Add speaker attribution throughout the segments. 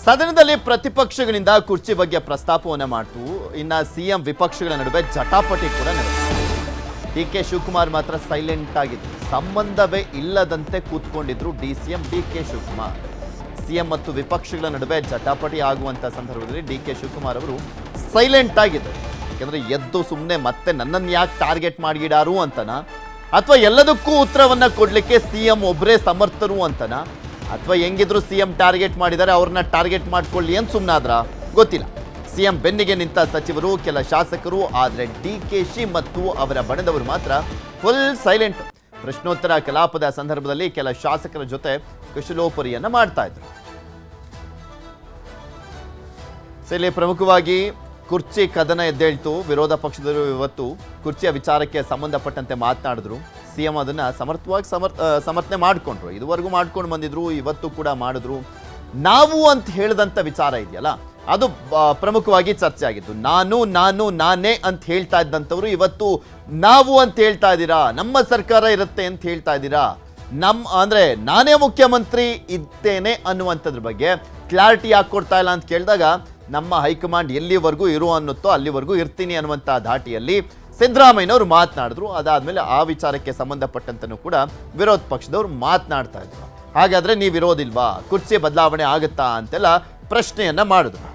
Speaker 1: ಸದನದಲ್ಲಿ ಪ್ರತಿಪಕ್ಷಗಳಿಂದ ಕುರ್ಚಿ ಬಗ್ಗೆ ಪ್ರಸ್ತಾಪವನ್ನ ಮಾಡ್ತು. ಇನ್ನ ಸಿಎಂ ವಿಪಕ್ಷಗಳ ನಡುವೆ ಜಟಾಪಟಿ ಕೂಡ ನಡೆಯಿತು. ಡಿಕೆ ಶಿವಕುಮಾರ್ ಮಾತ್ರ ಸೈಲೆಂಟ್ ಆಗಿದ್ರು. ಸಂಬಂಧವೇ ಇಲ್ಲದಂತೆ ಕೂತ್ಕೊಂಡಿದ್ರು ಡಿಸಿಎಂ ಡಿಕೆ ಶಿವಕುಮಾರ್. ಸಿಎಂ ಮತ್ತು ವಿಪಕ್ಷಗಳ ನಡುವೆ ಜಟಾಪಟಿ ಆಗುವಂತ ಸಂದರ್ಭದಲ್ಲಿ ಡಿಕೆ ಶಿವಕುಮಾರ್ ಅವರು ಸೈಲೆಂಟ್ ಆಗಿದ್ರು. ಯಾಕಂದ್ರೆ ಎದ್ದು ಸುಮ್ಮನೆ ಮತ್ತೆ ನನ್ನನ್ನು ಯಾಕೆ ಟಾರ್ಗೆಟ್ ಮಾಡಿಡಾರು ಅಂತನಾ, ಅಥವಾ ಎಲ್ಲದಕ್ಕೂ ಉತ್ತರವನ್ನ ಕೊಡ್ಲಿಕ್ಕೆ ಸಿಎಂ ಒಬ್ಬರೇ ಸಮರ್ಥರು ಅಂತನಾ, ಅಥವಾ ಹೆಂಗಿದ್ರು ಸಿಎಂ ಟಾರ್ಗೆಟ್ ಮಾಡಿದ್ದಾರೆ ಅವ್ರನ್ನ ಟಾರ್ಗೆಟ್ ಮಾಡ್ಕೊಳ್ಳಿ ಅಂತ ಸುಮ್ಮನಾದ್ರ ಗೊತ್ತಿಲ್ಲ. ಸಿಎಂ ಬೆನ್ನಿಗೆ ನಿಂತ ಸಚಿವರು, ಕೆಲ ಶಾಸಕರು, ಆದರೆ ಡಿಕೆಶಿ ಮತ್ತು ಅವರ ಬಣದವರು ಮಾತ್ರ ಫುಲ್ ಸೈಲೆಂಟ್. ಪ್ರಶ್ನೋತ್ತರ ಕಲಾಪದ ಸಂದರ್ಭದಲ್ಲಿ ಕೆಲ ಶಾಸಕರ ಜೊತೆ ಕುಶಲೋಪರಿಯನ್ನ ಮಾಡ್ತಾ ಇದ್ರು. ಇಲ್ಲಿ ಪ್ರಮುಖವಾಗಿ ಕುರ್ಚಿ ಕದನ ಎದ್ದೇಳ್ತು. ವಿರೋಧ ಪಕ್ಷದವರು ಇವತ್ತು ಕುರ್ಚಿಯ ವಿಚಾರಕ್ಕೆ ಸಂಬಂಧಪಟ್ಟಂತೆ ಮಾತನಾಡಿದ್ರು. ಸಿಎಂ ಅದನ್ನ ಸಮರ್ಥವಾಗಿ ಸಮರ್ಥನೆ ಮಾಡಿಕೊಂಡ್ರು. ಇದುವರೆಗೂ ಮಾಡ್ಕೊಂಡು ಬಂದಿದ್ರು, ಇವತ್ತು ಕೂಡ ಮಾಡಿದ್ರು. ನಾವು ಅಂತ ಹೇಳಿದಂಥ ವಿಚಾರ ಇದೆಯಲ್ಲ, ಅದು ಪ್ರಮುಖವಾಗಿ ಚರ್ಚೆ ಆಗಿತ್ತು. ನಾನೇ ಅಂತ ಹೇಳ್ತಾ ಇದ್ದಂಥವ್ರು ಇವತ್ತು ನಾವು ಅಂತ ಹೇಳ್ತಾ ಇದ್ದೀರಾ, ನಮ್ಮ ಸರ್ಕಾರ ಇರುತ್ತೆ ಅಂತ ಹೇಳ್ತಾ ಇದ್ದೀರಾ, ಅಂದ್ರೆ ನಾನೇ ಮುಖ್ಯಮಂತ್ರಿ ಇದ್ದೇನೆ ಅನ್ನುವಂಥದ್ರ ಬಗ್ಗೆ ಕ್ಲಾರಿಟಿ ಯಾಕೆ ಕೊಡ್ತಾ ಇಲ್ಲ ಅಂತ ಕೇಳಿದಾಗ, ನಮ್ಮ ಹೈಕಮಾಂಡ್ ಎಲ್ಲಿವರೆಗೂ ಇರೋ ಅನ್ನುತ್ತೋ ಅಲ್ಲಿವರೆಗೂ ಇರ್ತೀನಿ ಅನ್ನುವಂಥ ಧಾಟಿಯಲ್ಲಿ ಸಿದ್ದರಾಮಯ್ಯನವರು ಮಾತನಾಡಿದ್ರು. ಅದಾದ್ಮೇಲೆ ಆ ವಿಚಾರಕ್ಕೆ ಸಂಬಂಧಪಟ್ಟಂತನೂ ಕೂಡ ವಿರೋಧ ಪಕ್ಷದವರು ಮಾತನಾಡ್ತಾ ಇದ್ರು. ಹಾಗಾದ್ರೆ ನೀವು ಇರೋದಿಲ್ವಾ, ಕುರ್ಚಿ ಬದಲಾವಣೆ ಆಗುತ್ತಾ ಅಂತೆಲ್ಲ ಪ್ರಶ್ನೆಯನ್ನ ಮಾಡಿದ್ರು.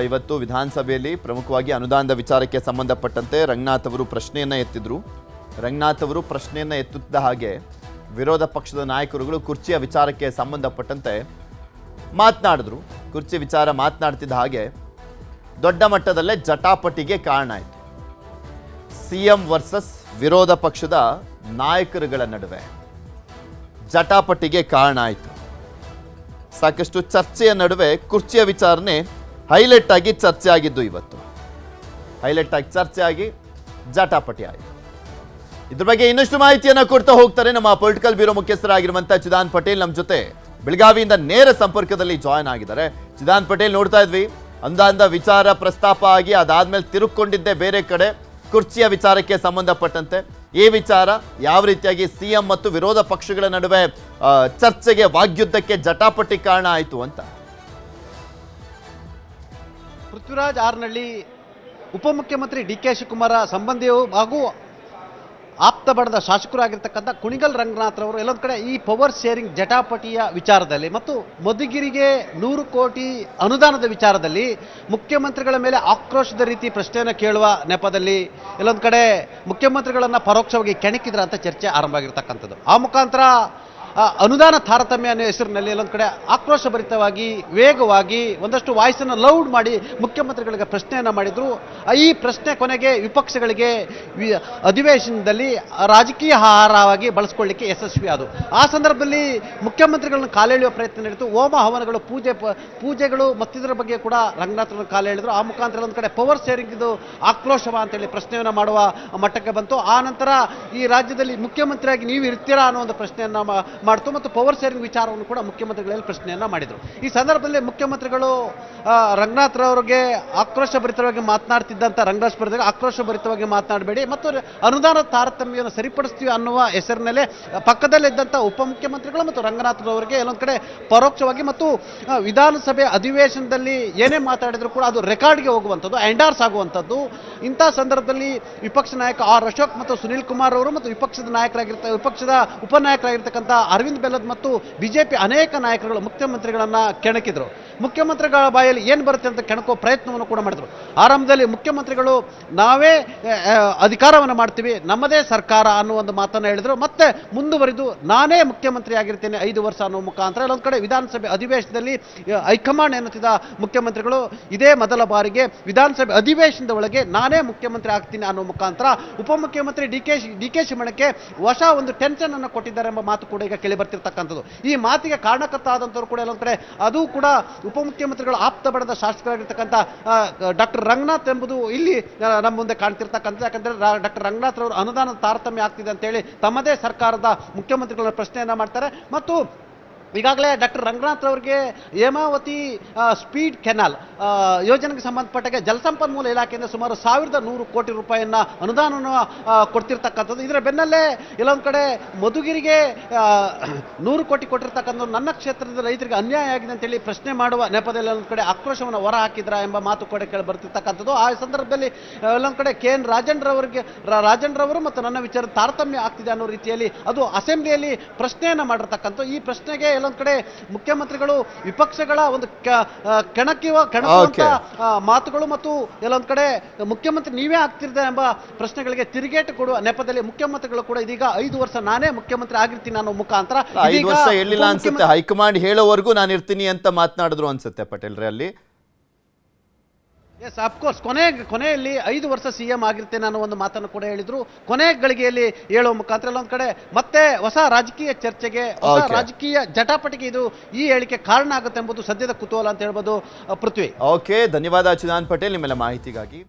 Speaker 1: ಇವತ್ತು ವಿಧಾನಸಭೆಯಲ್ಲಿ ಪ್ರಮುಖವಾಗಿ ಅನುದಾನದ ವಿಚಾರಕ್ಕೆ ಸಂಬಂಧಪಟ್ಟಂತೆ ರಂಗನಾಥ್ ಅವರು ಪ್ರಶ್ನೆಯನ್ನ ಎತ್ತಿದ್ರು. ರಂಗನಾಥ್ ಅವರು ಪ್ರಶ್ನೆಯನ್ನ ಎತ್ತುತ್ತಿದ್ದ ಹಾಗೆ ವಿರೋಧ ಪಕ್ಷದ ನಾಯಕರುಗಳು ಕುರ್ಚಿಯ ವಿಚಾರಕ್ಕೆ ಸಂಬಂಧಪಟ್ಟಂತೆ ಮಾತನಾಡಿದ್ರು. ಕುರ್ಚಿ ವಿಚಾರ ಮಾತನಾಡ್ತಿದ್ದ ಹಾಗೆ ದೊಡ್ಡ ಮಟ್ಟದಲ್ಲೇ ಜಟಾಪಟಿಗೆ ಕಾರಣ ಆಯಿತು. ಸಿಎಂ ವರ್ಸಸ್ ವಿರೋಧ ಪಕ್ಷದ ನಾಯಕರುಗಳ ನಡುವೆ ಜಟಾಪಟಿಗೆ ಕಾರಣ ಆಯಿತು. ಸಾಕಷ್ಟು ಚರ್ಚೆಯ ನಡುವೆ ಕುರ್ಚಿಯ ವಿಚಾರನೆ ಹೈಲೈಟ್ ಆಗಿ ಚರ್ಚೆ ಆಗಿದ್ದು. ಇವತ್ತು ಹೈಲೈಟ್ ಆಗಿ ಚರ್ಚೆ ಆಗಿ ಜಟಾಪಟಿ ಆಯಿತು. ಇದ್ರ ಬಗ್ಗೆ ಇನ್ನಷ್ಟು ಮಾಹಿತಿಯನ್ನು ಕೊಡ್ತಾ ಹೋಗ್ತಾರೆ ನಮ್ಮ ಪೊಲಿಟಿಕಲ್ ಬ್ಯೂರೋ ಮುಖ್ಯಸ್ಥರಾಗಿರುವಂತಹ ಚಿದಾನ್ ಪಟೇಲ್ ನಮ್ಮ ಜೊತೆ ಬೆಳಗಾವಿಯಿಂದ ನೇರ ಸಂಪರ್ಕದಲ್ಲಿ ಜಾಯ್ನ್ ಆಗಿದ್ದಾರೆ. ಚಿದಾನ್ ಪಟೇಲ್, ನೋಡ್ತಾ ಇದ್ವಿ ಅನುದಾನದ ವಿಚಾರ ಪ್ರಸ್ತಾಪ ಆಗಿ ಅದಾದ್ಮೇಲೆ ತಿರುಗಿಕೊಂಡಿದ್ದೆ ಬೇರೆ ಕಡೆ ಕುರ್ಚಿಯ ವಿಚಾರಕ್ಕೆ ಸಂಬಂಧಪಟ್ಟಂತೆ. ಈ ವಿಚಾರ ಯಾವ ರೀತಿಯಾಗಿ ಸಿಎಂ ಮತ್ತು ವಿರೋಧ ಪಕ್ಷಗಳ ನಡುವೆ ಚರ್ಚೆಗೆ, ವಾಗ್ಯುದ್ಧಕ್ಕೆ, ಜಟಾಪಟಿ ಕಾರಣ ಆಯಿತು ಅಂತ.
Speaker 2: ಪೃಥ್ವಿರಾಜ್ ಆರ್ನಳ್ಳಿ ಉಪಮುಖ್ಯಮಂತ್ರಿ ಡಿಕೆ ಶಿವಕುಮಾರ ಸಂಬಂಧಿಯು ಹಾಗೂ ಆಪ್ತ ಬಣದ ಶಾಸಕರಾಗಿರ್ತಕ್ಕಂಥ ಕುಣಿಗಲ್ ರಂಗನಾಥ್ ಅವರು ಎಲ್ಲೊಂದು ಕಡೆ ಈ ಪವರ್ ಶೇರಿಂಗ್ ಜಟಾಪಟಿಯ ವಿಚಾರದಲ್ಲಿ ಮತ್ತು ಮಧುಗಿರಿಗೆ 100 ಕೋಟಿ ಅನುದಾನದ ವಿಚಾರದಲ್ಲಿ ಮುಖ್ಯಮಂತ್ರಿಗಳ ಮೇಲೆ ಆಕ್ರೋಶದ ರೀತಿ ಪ್ರಶ್ನೆಯನ್ನು ಕೇಳುವ ನೆಪದಲ್ಲಿ ಎಲ್ಲೊಂದು ಕಡೆ ಮುಖ್ಯಮಂತ್ರಿಗಳನ್ನು ಪರೋಕ್ಷವಾಗಿ ಕೆಣಕಿದ್ರ ಅಂತ ಚರ್ಚೆ ಆರಂಭ ಆಗಿರ್ತಕ್ಕಂಥದ್ದು. ಆ ಮುಖಾಂತರ ಅನುದಾನ ತಾರತಮ್ಯ ಅನ್ನೋ ಹೆಸರಿನಲ್ಲಿ ಎಲ್ಲೊಂದು ಕಡೆ ಆಕ್ರೋಶಭರಿತವಾಗಿ ವೇಗವಾಗಿ ಒಂದಷ್ಟು ವಾಯ್ಸನ್ನು ಲೌಡ್ ಮಾಡಿ ಮುಖ್ಯಮಂತ್ರಿಗಳಿಗೆ ಪ್ರಶ್ನೆಯನ್ನು ಮಾಡಿದ್ರು. ಈ ಪ್ರಶ್ನೆ ಕೊನೆಗೆ ವಿಪಕ್ಷಗಳಿಗೆ ಅಧಿವೇಶನದಲ್ಲಿ ರಾಜಕೀಯ ಆಹಾರವಾಗಿ ಬಳಸ್ಕೊಳ್ಳಿಕ್ಕೆ ಯಶಸ್ವಿ ಆದವು. ಆ ಸಂದರ್ಭದಲ್ಲಿ ಮುಖ್ಯಮಂತ್ರಿಗಳನ್ನು ಕಾಲೆಳೆಯುವ ಪ್ರಯತ್ನ ನಡೆಯಿತು. ಹೋಮ ಹವನಗಳು, ಪೂಜೆಗಳು ಮತ್ತಿದರ ಬಗ್ಗೆ ಕೂಡ ರಂಗನಾಥರನ್ನು ಕಾಲೆಳೆದ್ರು. ಆ ಮುಖಾಂತರ ಒಂದು ಕಡೆ ಪವರ್ ಶೇರಿಂಗ್ ಇದು ಆಕ್ರೋಶವ ಅಂತೇಳಿ ಪ್ರಶ್ನೆಯನ್ನು ಮಾಡುವ ಮಟ್ಟಕ್ಕೆ ಬಂತು. ಆ ನಂತರ ಈ ರಾಜ್ಯದಲ್ಲಿ ಮುಖ್ಯಮಂತ್ರಿಯಾಗಿ ನೀವು ಇರ್ತೀರಾ ಅನ್ನೋ ಒಂದು ಪ್ರಶ್ನೆಯನ್ನು ಮಾಡ್ತು ಮತ್ತು ಪವರ್ ಶೇರಿಂಗ್ ವಿಚಾರವನ್ನು ಕೂಡ ಮುಖ್ಯಮಂತ್ರಿಗಳಲ್ಲಿ ಪ್ರಶ್ನೆಯನ್ನ ಮಾಡಿದರು. ಈ ಸಂದರ್ಭದಲ್ಲಿ ಮುಖ್ಯಮಂತ್ರಿಗಳು ರಂಗನಾಥ್ ರವರಿಗೆ ಆಕ್ರೋಶಭರಿತವಾಗಿ ಮಾತನಾಡ್ತಿದ್ದಂಥ ಆಕ್ರೋಶಭರಿತವಾಗಿ ಮಾತನಾಡಬೇಡಿ ಮತ್ತು ಅನುದಾನ ತಾರತಮ್ಯವನ್ನು ಸರಿಪಡಿಸ್ತೀವಿ ಅನ್ನುವ ಹೆಸರಿನಲ್ಲೇ ಪಕ್ಕದಲ್ಲಿದ್ದಂಥ ಉಪಮುಖ್ಯಮಂತ್ರಿಗಳು ಮತ್ತು ರಂಗನಾಥ್ ರವರಿಗೆ ಎಲ್ಲೊಂದು ಕಡೆ ಪರೋಕ್ಷವಾಗಿ ಮತ್ತು ವಿಧಾನಸಭೆ ಅಧಿವೇಶನದಲ್ಲಿ ಏನೇ ಮಾತಾಡಿದ್ರು ಕೂಡ ಅದು ರೆಕಾರ್ಡ್ಗೆ ಹೋಗುವಂಥದ್ದು, ಎಂಡಾರ್ಸ್ ಆಗುವಂಥದ್ದು. ಇಂಥ ಸಂದರ್ಭದಲ್ಲಿ ವಿಪಕ್ಷ ನಾಯಕ ಆರ್ ಅಶೋಕ್ ಮತ್ತು ಸುನೀಲ್ ಕುಮಾರ್ ಅವರು ಮತ್ತು ವಿಪಕ್ಷದ ಉಪನಾಯಕರಾಗಿರ್ತಕ್ಕಂಥ ಅರವಿಂದ್ ಬೆಲ್ಲದ್ ಮತ್ತು ಬಿಜೆಪಿ ಅನೇಕ ನಾಯಕರುಗಳು ಮುಖ್ಯಮಂತ್ರಿಗಳನ್ನ ಕೆಣಕಿದ್ರು. ಮುಖ್ಯಮಂತ್ರಿಗಳ ಬಾಯಲ್ಲಿ ಏನು ಬರುತ್ತೆ ಅಂತ ಕೆಣಕೋ ಪ್ರಯತ್ನವನ್ನು ಕೂಡ ಮಾಡಿದ್ರು. ಆರಂಭದಲ್ಲಿ ಮುಖ್ಯಮಂತ್ರಿಗಳು ನಾವೇ ಅಧಿಕಾರವನ್ನು ಮಾಡ್ತೀವಿ, ನಮ್ಮದೇ ಸರ್ಕಾರ ಅನ್ನುವ ಒಂದು ಮಾತನ್ನು ಹೇಳಿದ್ರು. ಮತ್ತೆ ಮುಂದುವರಿದು ನಾನೇ ಮುಖ್ಯಮಂತ್ರಿ ಆಗಿರ್ತೇನೆ 5 ವರ್ಷ ಅನ್ನುವ ಮುಖಾಂತರ ಒಂದು ಕಡೆ ವಿಧಾನಸಭೆ ಅಧಿವೇಶನದಲ್ಲಿ ಹೈಕಮಾಂಡ್ ಎನ್ನುತ್ತಿದ್ದ ಮುಖ್ಯಮಂತ್ರಿಗಳು ಇದೇ ಮೊದಲ ಬಾರಿಗೆ ವಿಧಾನಸಭೆ ಅಧಿವೇಶನದ ಒಳಗೆ ನಾನೇ ಮುಖ್ಯಮಂತ್ರಿ ಆಗ್ತೀನಿ ಅನ್ನೋ ಮುಖಾಂತರ ಉಪಮುಖ್ಯಮಂತ್ರಿ ಡಿ ಕೆ ಶಿವಣ್ಣಕ್ಕೆ ಹೊಸ ಒಂದು ಟೆನ್ಷನ್ ಅನ್ನು ಕೊಟ್ಟಿದ್ದಾರೆ ಎಂಬ ಮಾತು ಕೂಡ ಈಗ ಕೇಳಿ ಬರ್ತಿರ್ತಕ್ಕಂಥದ್ದು. ಈ ಮಾತಿಗೆ ಕಾರಣಕರ್ತ ಆದಂಥವ್ರು ಕೂಡ ಎಲ್ಲೊಂದು ಕಡೆ ಅದು ಕೂಡ ಉಪಮುಖ್ಯಮಂತ್ರಿಗಳ ಆಪ್ತ ಬಣದ ಶಾಸಕರಾಗಿರ್ತಕ್ಕಂಥ ಡಾಕ್ಟರ್ ರಂಗನಾಥ್ ಎಂಬುದು ಇಲ್ಲಿ ನಮ್ಮ ಮುಂದೆ ಕಾಣ್ತಿರ್ತಕ್ಕಂಥದ್ದು. ಯಾಕಂದ್ರೆ ಡಾಕ್ಟರ್ ರಂಗನಾಥ್ ಅವರು ಅನುದಾನದ ತಾರತಮ್ಯ ಆಗ್ತಿದೆ ಅಂತೇಳಿ ತಮ್ಮದೇ ಸರ್ಕಾರದ ಮುಖ್ಯಮಂತ್ರಿಗಳ ಪ್ರಶ್ನೆಯನ್ನ ಮಾಡ್ತಾರೆ ಮತ್ತು ಈಗಾಗಲೇ ಡಾಕ್ಟರ್ ರಂಗನಾಥ್ ಅವರಿಗೆ ಹೇಮಾವತಿ ಸ್ಪೀಡ್ ಕೆನಾಲ್ ಯೋಜನೆಗೆ ಸಂಬಂಧಪಟ್ಟಾಗೆ ಜಲಸಂಪನ್ಮೂಲ ಇಲಾಖೆಯಿಂದ ಸುಮಾರು 1,100 ಕೋಟಿ ರೂಪಾಯಿಯನ್ನ ಅನುದಾನವನ್ನು ಕೊಡ್ತಿರ್ತಕ್ಕಂಥದ್ದು. ಇದರ ಬೆನ್ನಲ್ಲೇ ಎಲ್ಲೊಂದು ಕಡೆ ಮಧುಗಿರಿಗೆ 100 ಕೋಟಿ ಕೊಟ್ಟಿರ್ತಕ್ಕಂಥ ನನ್ನ ಕ್ಷೇತ್ರದ ರೈತರಿಗೆ ಅನ್ಯಾಯ ಆಗಿದೆ ಅಂತೇಳಿ ಪ್ರಶ್ನೆ ಮಾಡುವ ನೆಪದಲ್ಲಿ ಒಂದು ಕಡೆ ಆಕ್ರೋಶವನ್ನು ಹೊರ ಹಾಕಿದ್ರ ಎಂಬ ಮಾತು ಕೂಡ ಕೇಳಿ ಬರ್ತಿರ್ತಕ್ಕಂಥದ್ದು. ಆ ಸಂದರ್ಭದಲ್ಲಿ ಎಲ್ಲೊಂದು ಕಡೆ ಕೆ ಎನ್ ರಾಜೇಂದ್ರವರು ಮತ್ತು ನನ್ನ ವಿಚಾರ ತಾರತಮ್ಯ ಆಗ್ತಿದೆ ಅನ್ನೋ ರೀತಿಯಲ್ಲಿ ಅದು ಅಸೆಂಬ್ಲಿಯಲ್ಲಿ ಪ್ರಶ್ನೆಯನ್ನ ಮಾಡಿರ್ತಕ್ಕಂಥ ಈ ಪ್ರಶ್ನೆಗೆ ಎಲ್ಲೊಂದ್ ಕಡೆ ಮುಖ್ಯಮಂತ್ರಿಗಳು ವಿಪಕ್ಷಗಳ ಒಂದು ಕೆಣಕುವಂತ ಮಾತುಗಳು ಮತ್ತು ಎಲ್ಲೊಂದ್ ಕಡೆ ಮುಖ್ಯಮಂತ್ರಿ ನೀವೇ ಆಗ್ತಿರ್ದೆ ಎಂಬ ಪ್ರಶ್ನೆಗಳಿಗೆ ತಿರುಗೇಟು ಕೊಡುವ ನೆಪದಲ್ಲಿ ಮುಖ್ಯಮಂತ್ರಿಗಳು ಕೂಡ ಇದೀಗ 5 ವರ್ಷ ನಾನೇ ಮುಖ್ಯಮಂತ್ರಿ ಆಗಿರ್ತೀನಿ ಅನ್ನೋ ಮುಖಾಂತರ
Speaker 1: 5 ವರ್ಷ ಹೇಳಿಲ್ಲ ಅನ್ಸುತ್ತೆ, ಹೈಕಮಾಂಡ್ ಹೇಳೋವರೆಗೂ ನಾನು ಇರ್ತೀನಿ ಅಂತ ಮಾತನಾಡಿದ್ರು ಅನ್ಸುತ್ತೆ ಪಟೇಲ್ರೆ ಅಲ್ಲಿ.
Speaker 2: ಎಸ್ ಅಫ್ಕೋರ್ಸ್ ಕೊನೆಯಲ್ಲಿ 5 ವರ್ಷ ಸಿಎಂ ಆಗಿರ್ತೇನೆ ಅನ್ನೋ ಒಂದು ಮಾತನ್ನು ಕೂಡ ಹೇಳಿದ್ರು. ಕೊನೆ ಗಳಿಗೆಯಲ್ಲಿ ಹೇಳೋ ಮುಖಾಂತರ ಒಂದ್ ಕಡೆ ಮತ್ತೆ ಹೊಸ ರಾಜಕೀಯ ಚರ್ಚೆಗೆ, ಹೊಸ ರಾಜಕೀಯ ಜಟಾಪಟಿಗೆ ಇದು ಈ ಹೇಳಿಕೆ ಕಾರಣ ಆಗುತ್ತೆ ಎಂಬುದು ಸದ್ಯದ ಕುತೂಹಲ ಅಂತ ಹೇಳ್ಬೋದು. ಪೃಥ್ವಿ.
Speaker 1: ಓಕೆ, ಧನ್ಯವಾದ ಚಿದಾನ್ ಪಟೇಲ್ ನಿಮ್ಮೆಲ್ಲ ಮಾಹಿತಿಗಾಗಿ.